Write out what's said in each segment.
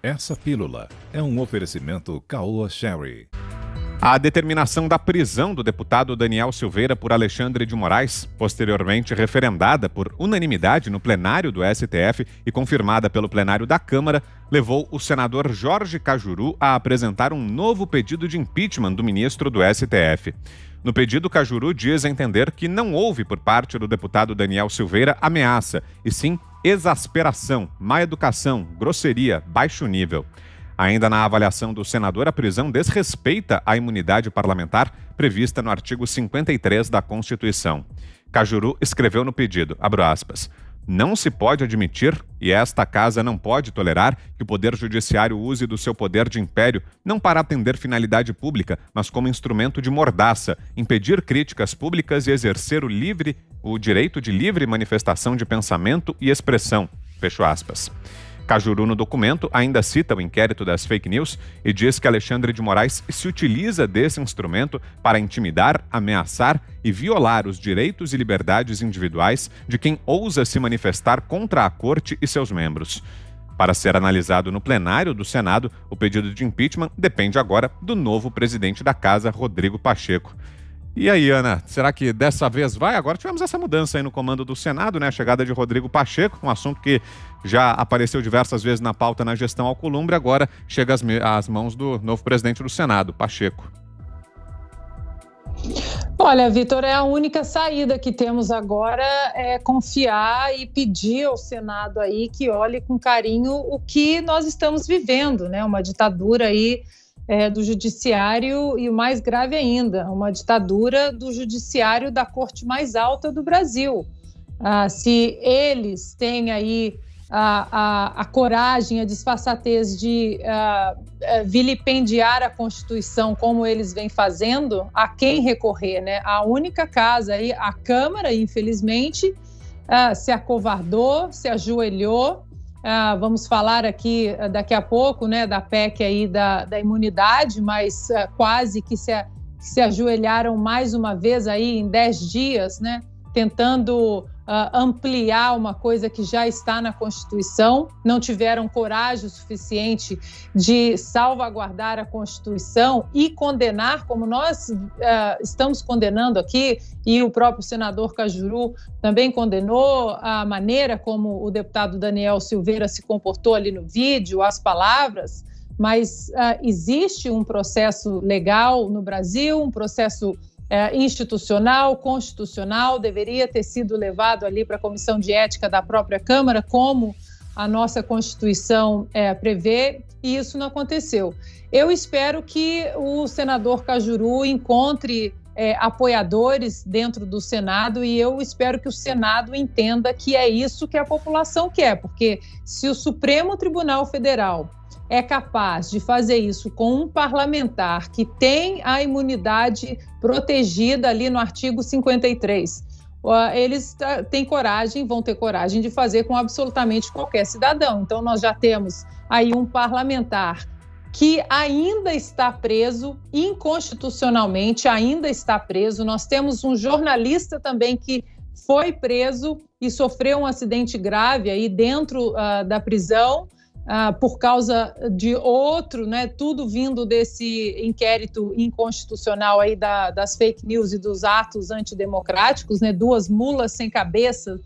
Essa pílula é um oferecimento Caoa Sherry. A determinação da prisão do deputado Daniel Silveira por Alexandre de Moraes, posteriormente referendada por unanimidade no plenário do STF e confirmada pelo plenário da Câmara, levou o senador Jorge Cajuru a apresentar um novo pedido de impeachment do ministro do STF. No pedido, Cajuru diz entender que não houve por parte do deputado Daniel Silveira ameaça, e sim exasperação, má educação, grosseria, baixo nível. Ainda na avaliação do senador, a prisão desrespeita a imunidade parlamentar prevista no artigo 53 da Constituição. Cajuru escreveu no pedido, abro aspas, não se pode admitir, e esta casa não pode tolerar, que o Poder Judiciário use do seu poder de império não para atender finalidade pública, mas como instrumento de mordaça, impedir críticas públicas e exercer o direito de livre manifestação de pensamento e expressão. Fecho aspas. Cajuru, no documento, ainda cita o inquérito das fake news e diz que Alexandre de Moraes se utiliza desse instrumento para intimidar, ameaçar e violar os direitos e liberdades individuais de quem ousa se manifestar contra a Corte e seus membros. Para ser analisado no plenário do Senado, o pedido de impeachment depende agora do novo presidente da Casa, Rodrigo Pacheco. E aí, Ana, será que dessa vez vai? Agora tivemos essa mudança aí no comando do Senado, né? A chegada de Rodrigo Pacheco, um assunto que já apareceu diversas vezes na pauta na gestão Alcolumbre, agora chega às mãos do novo presidente do Senado, Pacheco. Olha, Vitor, a única saída que temos agora é confiar e pedir ao Senado aí que olhe com carinho o que nós estamos vivendo, né? Uma ditadura aí do judiciário e o mais grave ainda, uma ditadura do judiciário da corte mais alta do Brasil. Se eles têm aí a coragem, a disfarçatez de vilipendiar a Constituição como eles vêm fazendo, a quem recorrer, né? A única casa aí, a Câmara, infelizmente, se acovardou, se ajoelhou. Vamos falar aqui daqui a pouco, né, da PEC aí da imunidade, mas quase que se ajoelharam mais uma vez aí em 10 dias, né, tentando ampliar uma coisa que já está na Constituição, não tiveram coragem suficiente de salvaguardar a Constituição e condenar, como nós estamos condenando aqui, e o próprio senador Cajuru também condenou a maneira como o deputado Daniel Silveira se comportou ali no vídeo, as palavras, mas existe um processo legal no Brasil, um processo institucional, constitucional, deveria ter sido levado ali para a Comissão de Ética da própria Câmara, como a nossa Constituição prevê, e isso não aconteceu. Eu espero que o senador Cajuru encontre apoiadores dentro do Senado e eu espero que o Senado entenda que é isso que a população quer, porque se o Supremo Tribunal Federal é capaz de fazer isso com um parlamentar que tem a imunidade protegida ali no artigo 53. Eles têm coragem, vão ter coragem de fazer com absolutamente qualquer cidadão. Então, nós já temos aí um parlamentar que ainda está preso, inconstitucionalmente, ainda está preso. Nós temos um jornalista também que foi preso e sofreu um acidente grave aí dentro da prisão, por causa de outro, né, tudo vindo desse inquérito inconstitucional aí das fake news e dos atos antidemocráticos, né, duas mulas sem cabeça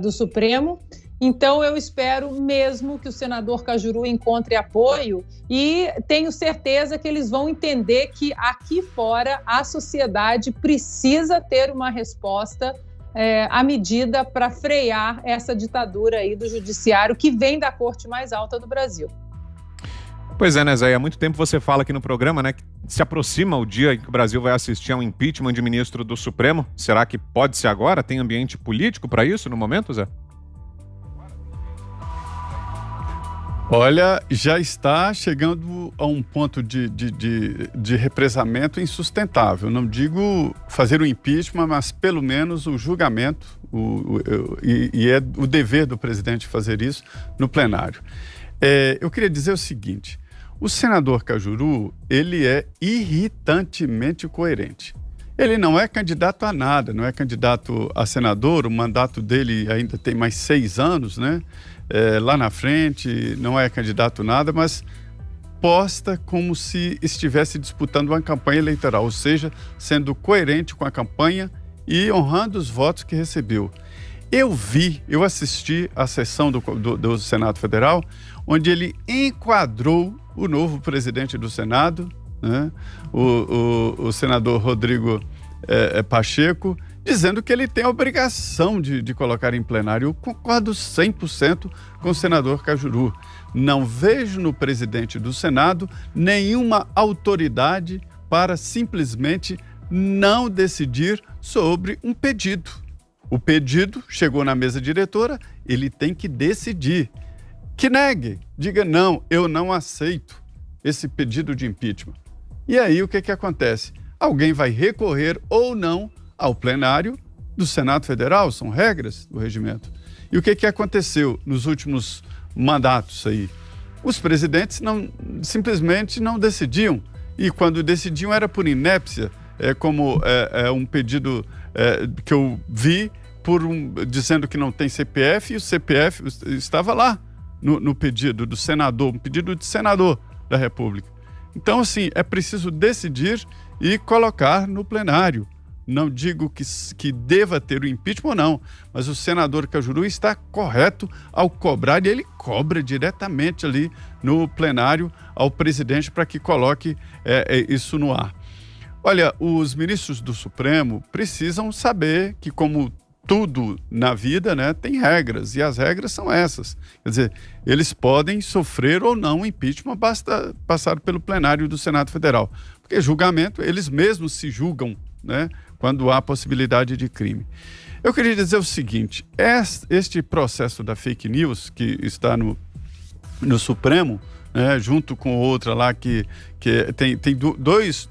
do Supremo. Então, eu espero mesmo que o senador Cajuru encontre apoio e tenho certeza que eles vão entender que aqui fora a sociedade precisa ter uma resposta à medida para frear essa ditadura aí do judiciário que vem da corte mais alta do Brasil. Pois é, né, Zé? Há muito tempo você fala aqui no programa, né, que se aproxima o dia em que o Brasil vai assistir a um impeachment de ministro do Supremo. Será que pode ser agora? Tem ambiente político para isso no momento, Zé? Olha, já está chegando a um ponto de represamento insustentável. Não digo fazer o impeachment, mas pelo menos o julgamento, e é o dever do presidente fazer isso no plenário. Eu queria dizer o seguinte, o senador Cajuru, ele é irritantemente coerente. Ele não é candidato a nada, não é candidato a senador, o mandato dele ainda tem mais 6 anos, né? Lá na frente, não é candidato a nada, mas posta como se estivesse disputando uma campanha eleitoral, ou seja, sendo coerente com a campanha e honrando os votos que recebeu. Eu assisti à sessão do Senado Federal, onde ele enquadrou o novo presidente do Senado, né, o senador Rodrigo Pacheco, dizendo que ele tem a obrigação de colocar em plenário. Eu concordo 100% com o senador Cajuru. Não vejo no presidente do Senado nenhuma autoridade para simplesmente não decidir sobre um pedido. O pedido chegou na mesa diretora, ele tem que decidir. Que negue, diga não, eu não aceito esse pedido de impeachment. E aí o que acontece? Alguém vai recorrer ou não ao plenário do Senado Federal, são regras do regimento. E o que aconteceu nos últimos mandatos aí? Os presidentes simplesmente não decidiam, e quando decidiam era por inépcia, como um pedido que eu vi dizendo que não tem CPF, e o CPF estava lá no pedido do senador, um pedido de senador da República. Então, assim, é preciso decidir e colocar no plenário. Não digo que deva ter o impeachment ou não, mas o senador Cajuru está correto ao cobrar, e ele cobra diretamente ali no plenário ao presidente para que coloque isso no ar. Olha, os ministros do Supremo precisam saber que, como tudo na vida, né, tem regras, e as regras são essas. Quer dizer, eles podem sofrer ou não impeachment, basta passar pelo plenário do Senado Federal. Porque julgamento, eles mesmos se julgam, né, quando há possibilidade de crime. Eu queria dizer o seguinte: este processo da fake news que está no Supremo, né, junto com outra lá que tem dois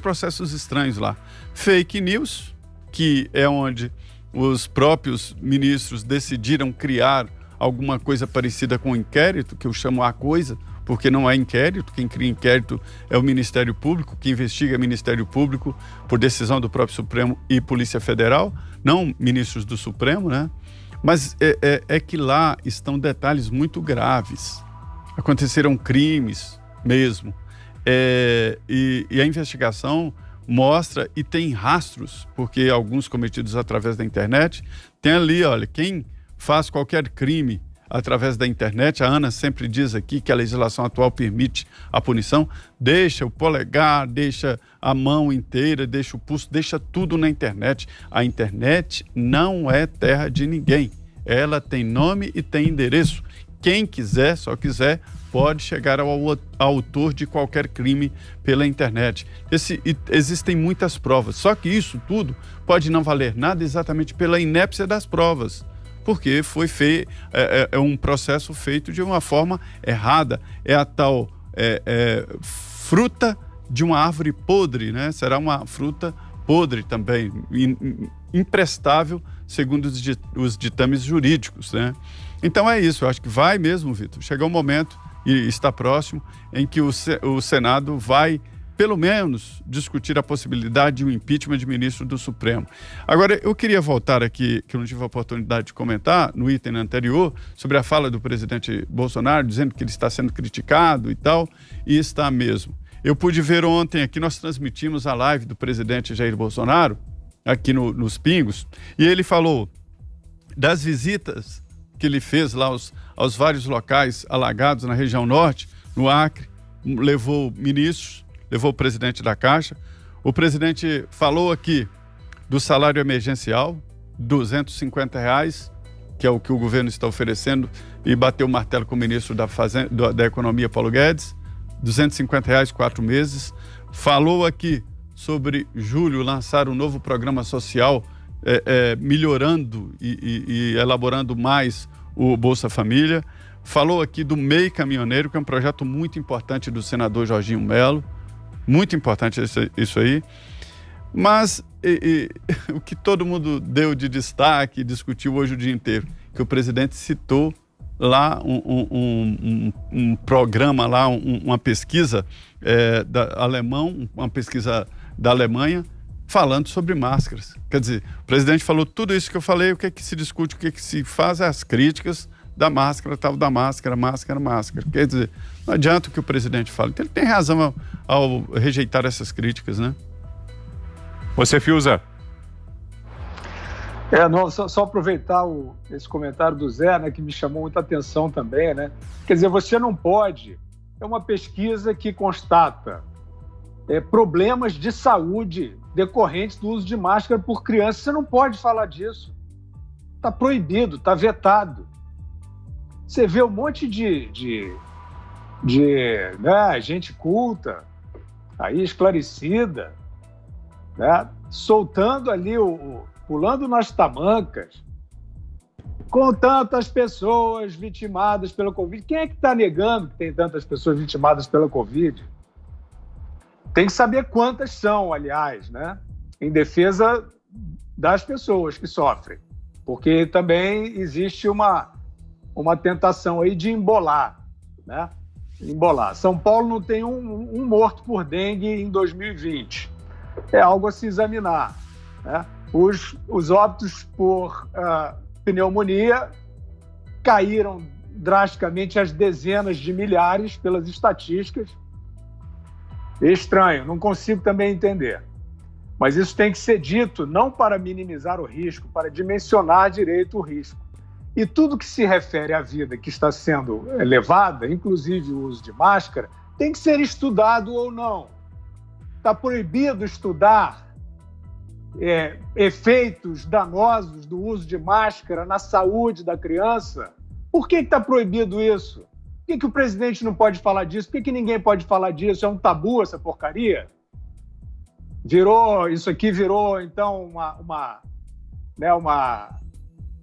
processos estranhos lá. Fake news, que é onde os próprios ministros decidiram criar alguma coisa parecida com inquérito, que eu chamo a coisa, porque não é inquérito. Quem cria inquérito é o Ministério Público, quem investiga é o Ministério Público por decisão do próprio Supremo e Polícia Federal, não ministros do Supremo, né? Mas é que lá estão detalhes muito graves. Aconteceram crimes mesmo. E a investigação mostra e tem rastros, porque alguns cometidos através da internet, tem ali, olha, quem faz qualquer crime através da internet, a Ana sempre diz aqui que a legislação atual permite a punição, deixa o polegar, deixa a mão inteira, deixa o pulso, deixa tudo na internet. A internet não é terra de ninguém, ela tem nome e tem endereço. Quem quiser, só quiser, pode chegar ao autor de qualquer crime pela internet. Existem muitas provas, só que isso tudo pode não valer nada exatamente pela inépcia das provas, porque foi um processo feito de uma forma errada. É a tal fruta de uma árvore podre, né? Será uma fruta podre também, imprestável, segundo os ditames jurídicos, né? Então é isso, eu acho que vai mesmo, Vitor, chegar um momento, e está próximo, em que o Senado vai, pelo menos, discutir a possibilidade de um impeachment de ministro do Supremo. Agora, eu queria voltar aqui, que eu não tive a oportunidade de comentar, no item anterior, sobre a fala do presidente Bolsonaro, dizendo que ele está sendo criticado e tal, e está mesmo. Eu pude ver ontem aqui, nós transmitimos a live do presidente Jair Bolsonaro, aqui nos Pingos, e ele falou das visitas que ele fez lá aos vários locais alagados na região norte, no Acre, levou ministros, levou o presidente da Caixa. O presidente falou aqui do salário emergencial, R$250, que é o que o governo está oferecendo, e bateu o martelo com o ministro da Economia, Paulo Guedes, R$250, 4 meses. Falou aqui sobre julho lançar um novo programa social, melhorando e elaborando mais o Bolsa Família. Falou aqui do MEI Caminhoneiro, que é um projeto muito importante do senador Jorginho Melo, muito importante isso aí. Mas o que todo mundo deu de destaque, discutiu hoje o dia inteiro, que o presidente citou lá um programa, lá uma pesquisa uma pesquisa da Alemanha, falando sobre máscaras. Quer dizer, o presidente falou tudo isso que eu falei, o que é que se discute, o que é que se faz, as críticas da máscara, tal da máscara. Quer dizer, não adianta o que o presidente fala. Então ele tem razão ao rejeitar essas críticas, né? Você, Fiuza? Só aproveitar esse comentário do Zé, né, que me chamou muita atenção também, né? Quer dizer, você não pode... É uma pesquisa que constata problemas de saúde decorrentes do uso de máscara por crianças. Você não pode falar disso. Está proibido, está vetado. Você vê um monte de gente culta, aí esclarecida, né, soltando ali, pulando nas tamancas, com tantas pessoas vitimadas pela Covid. Quem é que está negando que tem tantas pessoas vitimadas pela Covid? Tem que saber quantas são, aliás, né? Em defesa das pessoas que sofrem. Porque também existe uma tentação aí de embolar, né? Embolar. São Paulo não tem um morto por dengue em 2020. É algo a se examinar, né? Os óbitos por pneumonia caíram drasticamente às dezenas de milhares pelas estatísticas. É estranho, não consigo também entender. Mas isso tem que ser dito não para minimizar o risco, para dimensionar direito o risco. E tudo que se refere à vida que está sendo levada, inclusive o uso de máscara, tem que ser estudado ou não. Está proibido estudar efeitos danosos do uso de máscara na saúde da criança? Por que está proibido isso? Por que o presidente não pode falar disso? Por que ninguém pode falar disso? É um tabu essa porcaria? Isso aqui virou, então,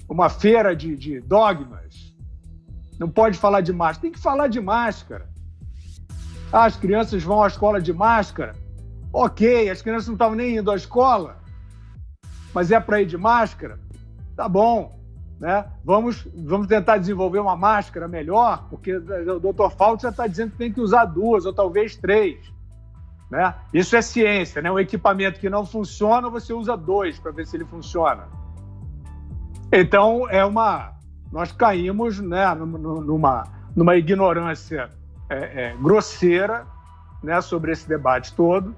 uma feira de dogmas. Não pode falar de máscara. Tem que falar de máscara. As crianças vão à escola de máscara. Ok, as crianças não estavam nem indo à escola, mas é para ir de máscara? Tá bom, né? Vamos tentar desenvolver uma máscara melhor, porque o Dr. Fauci já está dizendo que tem que usar 2 ou talvez 3. Né? Isso é ciência, né? Um equipamento que não funciona, você usa 2 para ver se ele funciona. Então, nós caímos, né, numa ignorância grosseira, né, sobre esse debate todo,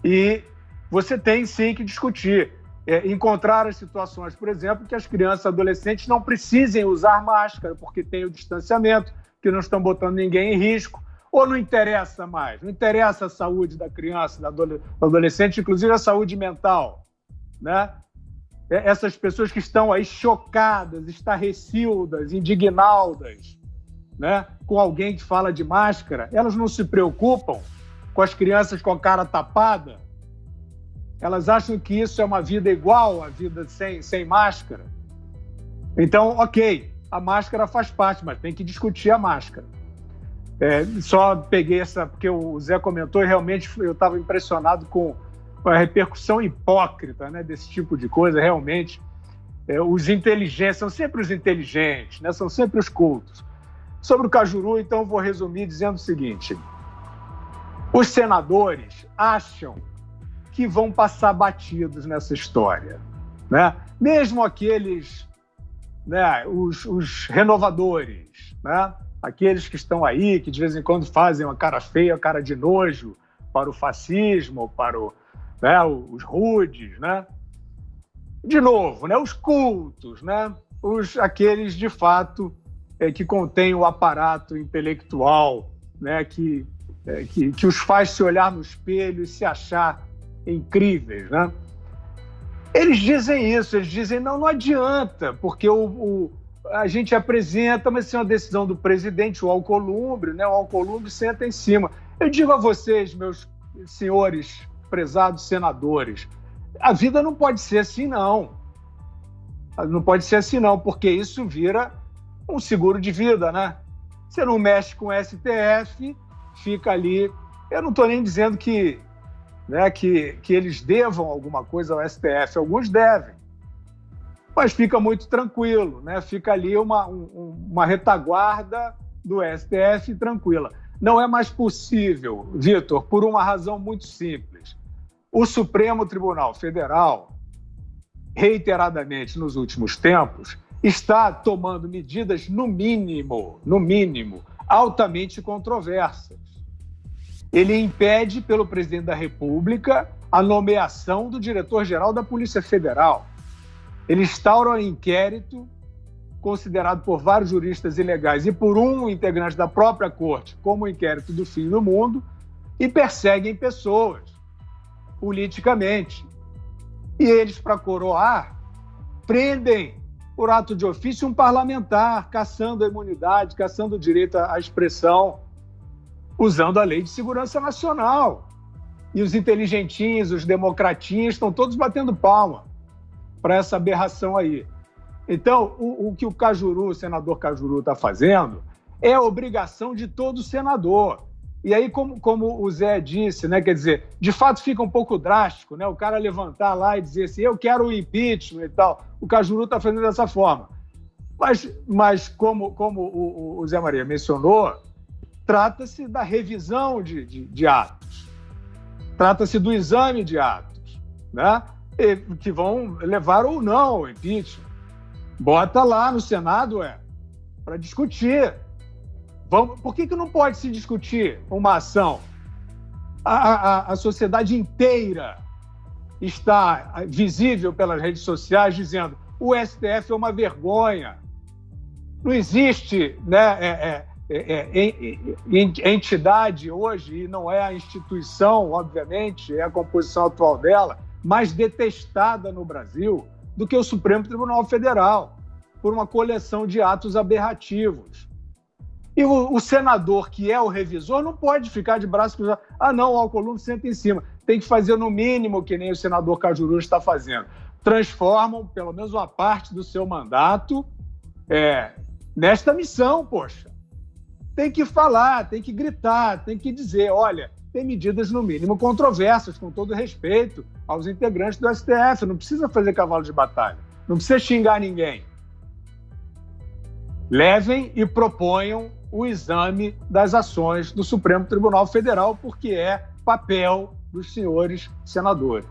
e você tem sim que discutir. Encontrar as situações, por exemplo, que as crianças e adolescentes não precisem usar máscara porque tem o distanciamento, que não estão botando ninguém em risco, ou não interessa mais, não interessa a saúde da criança, do adolescente, inclusive a saúde mental, né? Essas pessoas que estão aí chocadas, estarrecidas, indignadas, né, com alguém que fala de máscara, elas não se preocupam com as crianças com a cara tapada? Elas acham que isso é uma vida igual à vida sem máscara? Então, ok, a máscara faz parte, mas tem que discutir a máscara. Só peguei porque o Zé comentou e realmente eu estava impressionado com a repercussão hipócrita, né, desse tipo de coisa. Realmente, os inteligentes, são sempre os inteligentes, né, são sempre os cultos. Sobre o Cajuru, então, vou resumir dizendo o seguinte: os senadores acham que vão passar batidos nessa história, né? Mesmo aqueles, né, os renovadores, né, aqueles que estão aí, que de vez em quando fazem uma cara feia, uma cara de nojo para o fascismo, para os rudes, né? De novo, né, os cultos, né, aqueles de fato que contêm o aparato intelectual, né, que os faz se olhar no espelho e se achar incríveis, né? Eles dizem isso, eles dizem não adianta, porque a gente apresenta, mas isso é uma decisão do presidente, o Alcolumbre, né? O Alcolumbre senta em cima. Eu digo a vocês, meus senhores prezados senadores, a vida não pode ser assim, não. Não pode ser assim, não, porque isso vira um seguro de vida, né? Você não mexe com o STF, fica ali. Eu não estou nem dizendo que eles devam alguma coisa ao STF, alguns devem, mas fica muito tranquilo, né? Fica ali uma retaguarda do STF tranquila. Não é mais possível, Vitor, por uma razão muito simples. o Supremo Tribunal Federal, reiteradamente nos últimos tempos, está tomando medidas, no mínimo, altamente controversas. Ele impede, pelo presidente da República, a nomeação do diretor-geral da Polícia Federal. Ele instaura um inquérito considerado por vários juristas ilegais e por um integrante da própria corte como o inquérito do fim do mundo e perseguem pessoas politicamente. E eles, para coroar, prendem por ato de ofício um parlamentar, cassando a imunidade, cassando o direito à expressão, usando a Lei de Segurança Nacional. E os inteligentinhos, os democratinhos, estão todos batendo palma para essa aberração aí. Então, o que o senador Cajuru está fazendo é a obrigação de todo senador. E aí, como o Zé disse, né, quer dizer, de fato fica um pouco drástico, né, o cara levantar lá e dizer assim, eu quero o impeachment e tal. O Cajuru está fazendo dessa forma. Mas como o Zé Maria mencionou, trata-se da revisão de atos. Trata-se do exame de atos, né, que vão levar ou não ao impeachment. Bota lá no Senado, para discutir. Por que não pode se discutir uma ação? A sociedade inteira está visível pelas redes sociais dizendo o STF é uma vergonha. Não existe, né, entidade hoje, e não é a instituição, obviamente, é a composição atual dela, mais detestada no Brasil do que o Supremo Tribunal Federal, por uma coleção de atos aberrativos. E o senador, que é o revisor, não pode ficar de braço cruzado. Ah, não, o Alcolumbre senta em cima. Tem que fazer no mínimo que nem o senador Cajuru está fazendo. Transformam, pelo menos uma parte do seu mandato, nesta missão, poxa. Tem que falar, tem que gritar, tem que dizer, olha, tem medidas no mínimo controversas, com todo respeito aos integrantes do STF. Não precisa fazer cavalo de batalha. Não precisa xingar ninguém. Levem e proponham o exame das ações do Supremo Tribunal Federal, porque é papel dos senhores senadores.